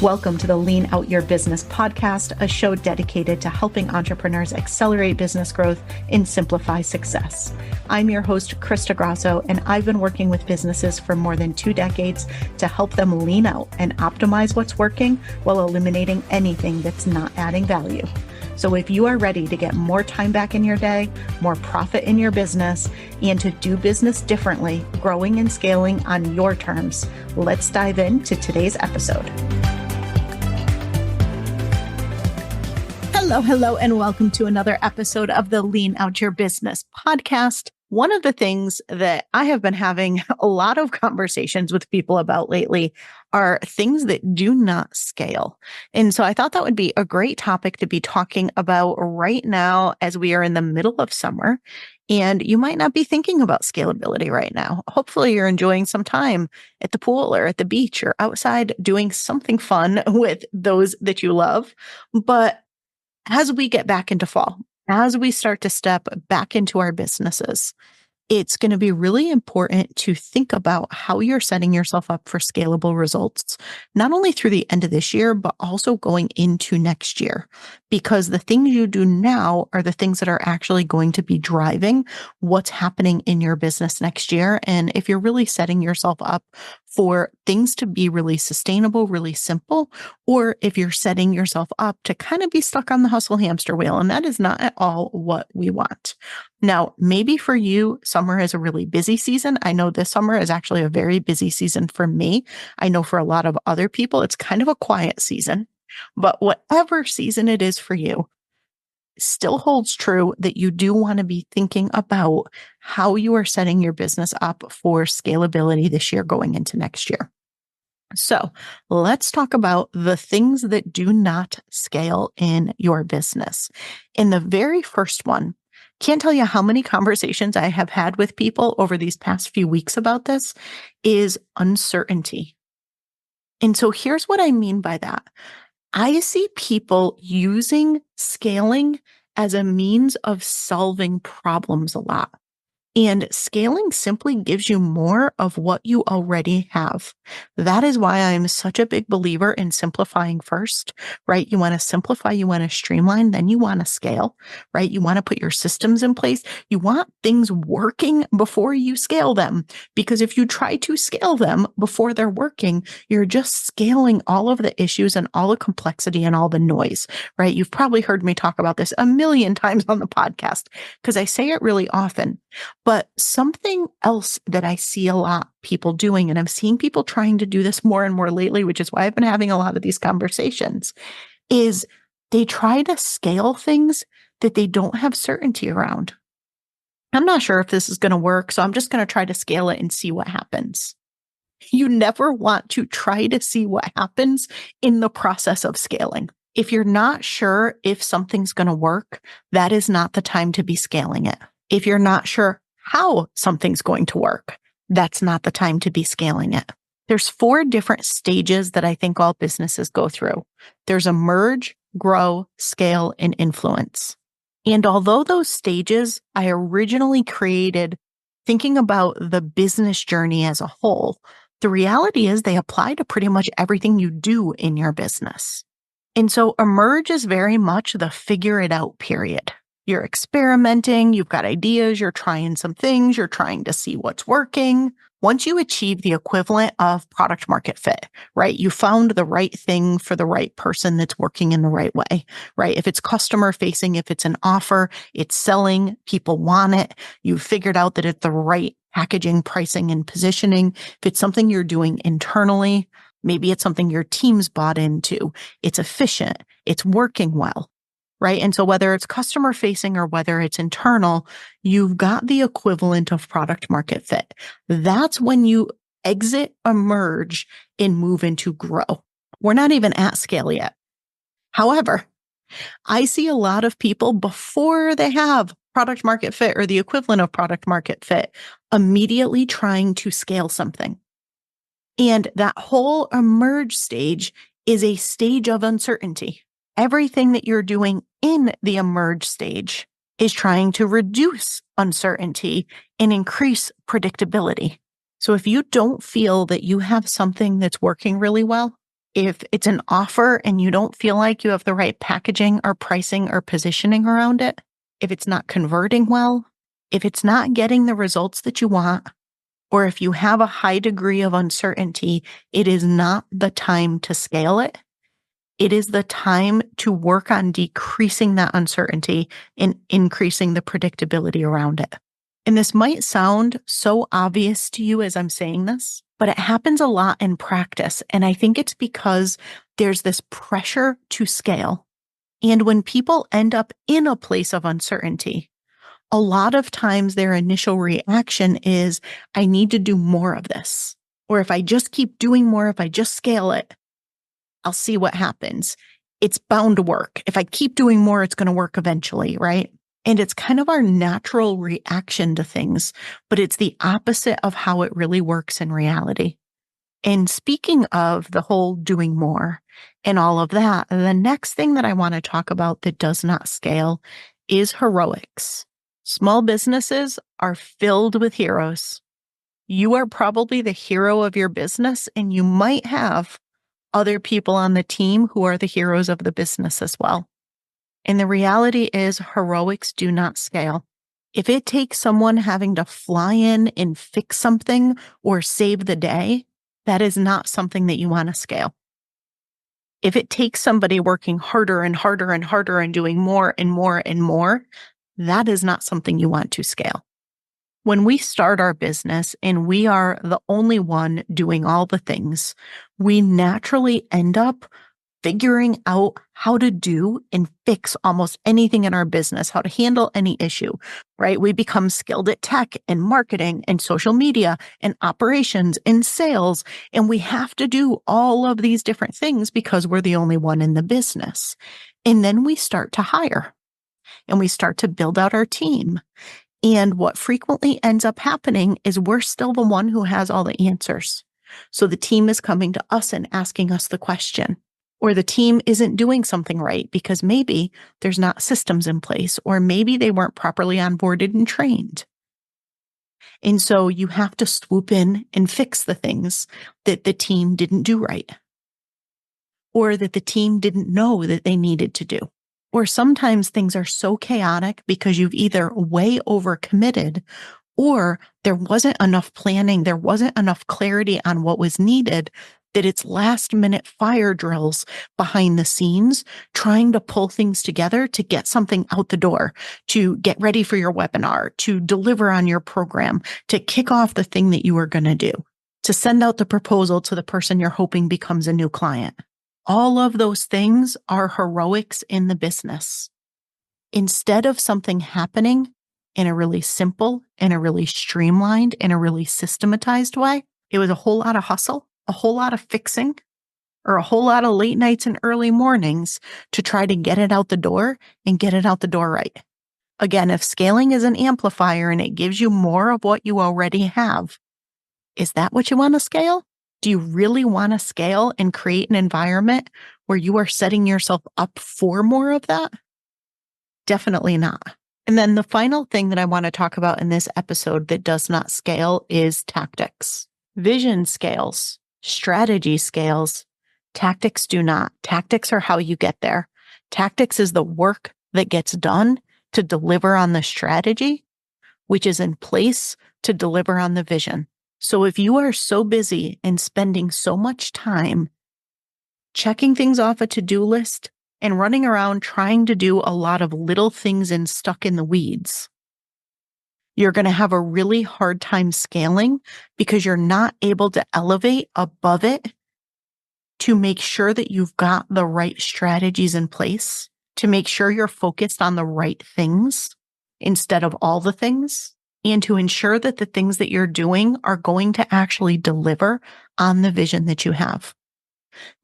Welcome to the Lean Out Your Business podcast, a show dedicated to helping entrepreneurs accelerate business growth and simplify success. I'm your host, Krista Grasso, and I've been working with businesses for more than 2 decades to help them lean out and optimize what's working while eliminating anything that's not adding value. So if you are ready to get more time back in your day, more profit in your business, and to do business differently, growing and scaling on your terms, let's dive into today's episode. Hello, and welcome to another episode of the Lean Out Your Business podcast. One of the things that I have been having a lot of conversations with people about lately are things that do not scale. And so I thought that would be a great topic to be talking about right now as we are in the middle of summer. And you might not be thinking about scalability right now. Hopefully you're enjoying some time at the pool or at the beach or outside doing something fun with those that you love. But as we get back into fall, as we start to step back into our businesses, it's going to be really important to think about how you're setting yourself up for scalable results, not only through the end of this year, but also going into next year, because the things you do now are the things that are actually going to be driving what's happening in your business next year. And if you're really setting yourself up for things to be really sustainable, really simple, or if you're setting yourself up to kind of be stuck on the hustle hamster wheel, and that is not at all what we want. Now, maybe for you, summer is a really busy season. I know this summer is actually a very busy season for me. I know for a lot of other people, it's kind of a quiet season, but whatever season it is for you, still holds true that you do want to be thinking about how you are setting your business up for scalability this year going into next year. So let's talk about the things that do not scale in your business. In the very first one, can't tell you how many conversations I have had with people over these past few weeks about this, is uncertainty. And so here's what I mean by that. I see people using scaling as a means of solving problems a lot. And scaling simply gives you more of what you already have. That is why I'm such a big believer in simplifying first, right? You want to simplify, you want to streamline, then you want to scale, right? You want to put your systems in place. You want things working before you scale them, because if you try to scale them before they're working, you're just scaling all of the issues and all the complexity and all the noise, right? You've probably heard me talk about this a million times on the podcast because I say it really often. But something else that I see a lot people doing, and I'm seeing people trying to do this more and more lately, which is why I've been having a lot of these conversations, is they try to scale things that they don't have certainty around. I'm not sure if this is going to work, so I'm just going to try to scale it and see what happens. You never want to try to see what happens in the process of scaling. If you're not sure if something's going to work, that is not the time to be scaling it. If you're not sure how something's going to work, that's not the time to be scaling it. There's 4 different stages that I think all businesses go through. There's emerge, grow, scale, and influence. And although those stages I originally created thinking about the business journey as a whole, the reality is they apply to pretty much everything you do in your business. And so emerge is very much the figure it out period. You're experimenting, you've got ideas, you're trying some things, you're trying to see what's working. Once you achieve the equivalent of product market fit, right? You found the right thing for the right person that's working in the right way, right? If it's customer facing, if it's an offer, it's selling, people want it. You've figured out that it's the right packaging, pricing, and positioning. If it's something you're doing internally, maybe it's something your team's bought into. It's efficient, it's working well. Right. And so whether it's customer facing or whether it's internal, you've got the equivalent of product market fit. That's when you exit, emerge, and move into grow. We're not even at scale yet. However, I see a lot of people before they have product market fit or the equivalent of product market fit, immediately trying to scale something. And that whole emerge stage is a stage of uncertainty. Everything that you're doing in the emerge stage is trying to reduce uncertainty and increase predictability. So if you don't feel that you have something that's working really well, If it's an offer and you don't feel like you have the right packaging or pricing or positioning around it, if it's not converting well, if it's not getting the results that you want, or if you have a high degree of uncertainty, it is not the time to scale it. It is the time to work on decreasing that uncertainty and increasing the predictability around it. And this might sound so obvious to you as I'm saying this, but it happens a lot in practice. And I think it's because there's this pressure to scale. And when people end up in a place of uncertainty, a lot of times their initial reaction is, I need to do more of this. Or if I just keep doing more, if I just scale it, I'll see what happens. It's bound to work. If I keep doing more, it's going to work eventually, right? And it's kind of our natural reaction to things, but it's the opposite of how it really works in reality. And speaking of the whole doing more and all of that, the next thing that I want to talk about that does not scale is heroics. Small businesses are filled with heroes. You are probably the hero of your business, and you might have other people on the team who are the heroes of the business as well. And the reality is heroics do not scale. If it takes someone having to fly in and fix something or save the day, that is not something that you want to scale. If it takes somebody working harder and harder and harder and doing more and more and more, that is not something you want to scale. When we start our business and we are the only one doing all the things, we naturally end up figuring out how to do and fix almost anything in our business, how to handle any issue, right? We become skilled at tech and marketing and social media and operations and sales. And we have to do all of these different things because we're the only one in the business. And then we start to hire and we start to build out our team. And what frequently ends up happening is we're still the one who has all the answers. So the team is coming to us and asking us the question. Or the team isn't doing something right because maybe there's not systems in place, or maybe they weren't properly onboarded and trained. And so you have to swoop in and fix the things that the team didn't do right, or that the team didn't know that they needed to do. Or sometimes things are so chaotic because you've either way overcommitted, or there wasn't enough planning, there wasn't enough clarity on what was needed, that it's last minute fire drills behind the scenes, trying to pull things together to get something out the door, to get ready for your webinar, to deliver on your program, to kick off the thing that you were going to do, to send out the proposal to the person you're hoping becomes a new client. All of those things are heroics in the business. Instead of something happening in a really simple, in a really streamlined, in a really systematized way, it was a whole lot of hustle, a whole lot of fixing, or a whole lot of late nights and early mornings to try to get it out the door and get it out the door right. Again, if scaling is an amplifier and it gives you more of what you already have, is that what you want to scale? Do you really want to scale and create an environment where you are setting yourself up for more of that? Definitely not. And then the final thing that I want to talk about in this episode that does not scale is tactics. Vision scales. Strategy scales. Tactics do not. Tactics are how you get there. Tactics is the work that gets done to deliver on the strategy, which is in place to deliver on the vision. So if you are so busy and spending so much time checking things off a to-do list and running around trying to do a lot of little things and stuck in the weeds, you're going to have a really hard time scaling because you're not able to elevate above it to make sure that you've got the right strategies in place, to make sure you're focused on the right things instead of all the things, and to ensure that the things that you're doing are going to actually deliver on the vision that you have.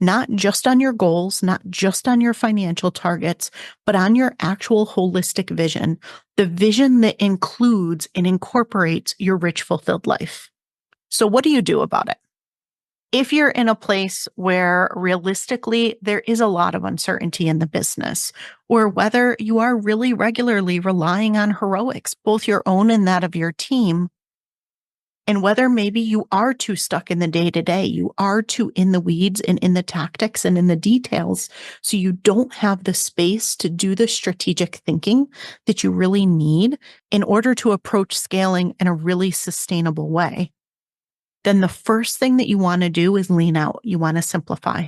Not just on your goals, not just on your financial targets, but on your actual holistic vision, the vision that includes and incorporates your rich, fulfilled life. So what do you do about it? If you're in a place where realistically there is a lot of uncertainty in the business, or whether you are really regularly relying on heroics, both your own and that of your team, And whether maybe you are too stuck in the day-to-day, you are too in the weeds and in the tactics and in the details, so you don't have the space to do the strategic thinking that you really need in order to approach scaling in a really sustainable way, then the first thing that you want to do is lean out. You want to simplify.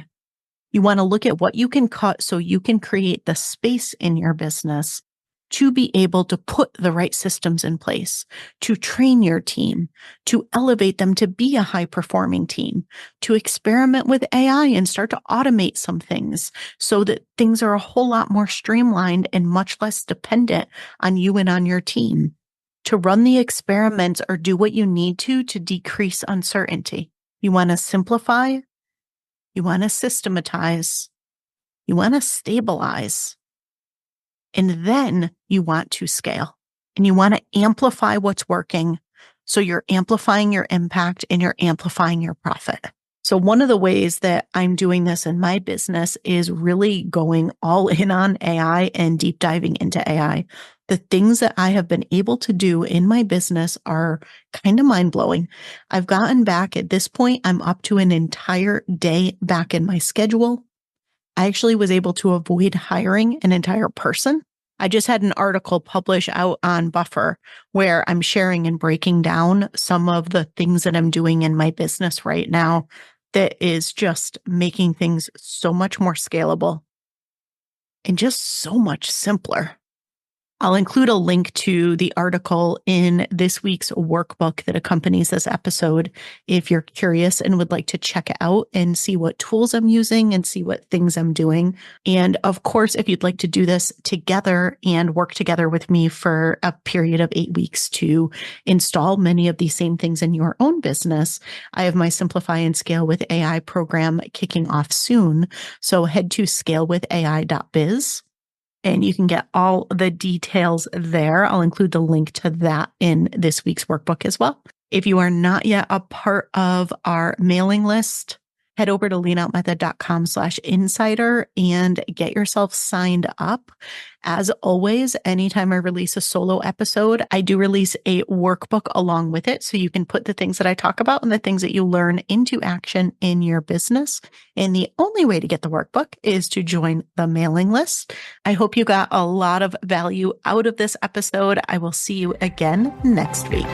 You want to look at what you can cut so you can create the space in your business to be able to put the right systems in place, to train your team, to elevate them to be a high-performing team, to experiment with AI and start to automate some things so that things are a whole lot more streamlined and much less dependent on you and on your team, to run the experiments or do what you need to decrease uncertainty. You want to simplify, you want to systematize, you want to stabilize. And then you want to scale and you want to amplify what's working. So you're amplifying your impact and you're amplifying your profit. So one of the ways that I'm doing this in my business is really going all in on AI and deep diving into AI. The things that I have been able to do in my business are kind of mind blowing. I've gotten back at this point, I'm up to an entire day back in my schedule. I actually was able to avoid hiring an entire person. I just had an article published out on Buffer where I'm sharing and breaking down some of the things that I'm doing in my business right now that is just making things so much more scalable and just so much simpler. I'll include a link to the article in this week's workbook that accompanies this episode if you're curious and would like to check it out and see what tools I'm using and see what things I'm doing. And of course, if you'd like to do this together and work together with me for a period of 8 weeks to install many of these same things in your own business, I have my Simplify and Scale with AI program kicking off soon. So head to scalewithai.biz. And you can get all the details there. I'll include the link to that in this week's workbook as well. If you are not yet a part of our mailing list, head over to leanoutmethod.com/insider and get yourself signed up. As always, anytime I release a solo episode, I do release a workbook along with it. So you can put the things that I talk about and the things that you learn into action in your business. And the only way to get the workbook is to join the mailing list. I hope you got a lot of value out of this episode. I will see you again next week.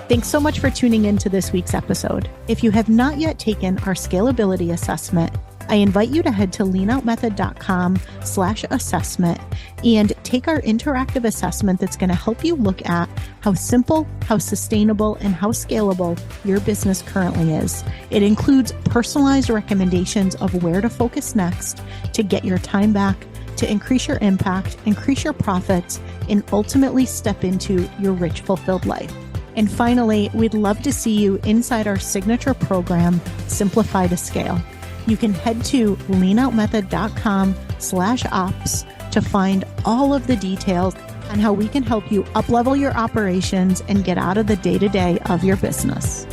Thanks so much for tuning in to this week's episode. If you have not yet taken our scalability assessment, I invite you to head to leanoutmethod.com/assessment and take our interactive assessment that's going to help you look at how simple, how sustainable, and how scalable your business currently is. It includes personalized recommendations of where to focus next to get your time back, to increase your impact, increase your profits, and ultimately step into your rich, fulfilled life. And finally, we'd love to see you inside our signature program, Simplify to Scale. You can head to leanoutmethod.com/ops to find all of the details on how we can help you uplevel your operations and get out of the day-to-day of your business.